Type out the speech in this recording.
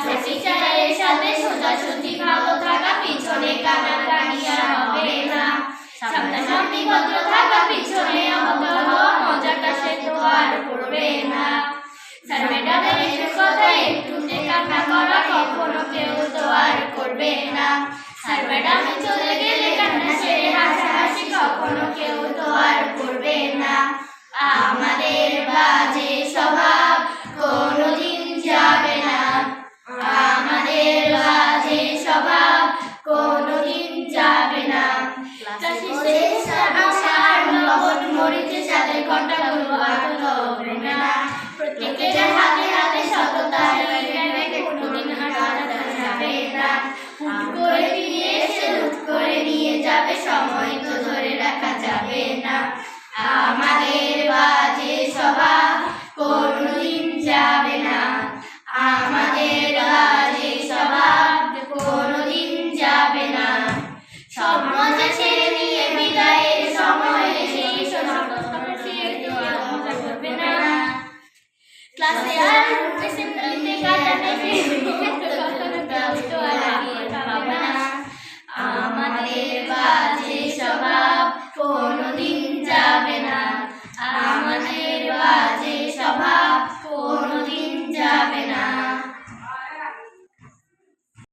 টিচারের সাথে সোজাসুজি ভালো থাকা, পিছনে কানাকানি আর হবে না। সামনাসামনি ভদ্র থাকা, পিছনে অভদ্র হওয়া, মজাটা সে তো আর করবে না। স্যার ম্যাডামের এসব কথা একটুতে কান্না করা, কখনো কেউ তো আর করবে না। স্যার ম্যাডাম চলে গেলে কান্না সেরে হাসাহাসি, কখনো কেউ তো আর করবে না। আমাদের বাজে স্বভাব কোনোদিন যাবে না, আমাদের বাজে স্বভাব কোনোদিন যাবে না। মরিচের সাথে ঘন্টাগুলো হবে না, প্রত্যেকের হাতে হাতে সততা কোনোদিন হারানো যাবে না। হুট করে ফিরে এসে হুট করে নিয়ে যাবে, সময় তো ধরে রাখা যাবে না। আমাদের বাজে স্বভাব কোনোদিন যাবে না, আমাদের বাজে স্বভাব কোনোদিন যাবে না। সব মজা ছেড়ে দিয়ে বিদায়ের সময় এসে ক্লাসে আর ডিসিপ্লিনে কাটাতে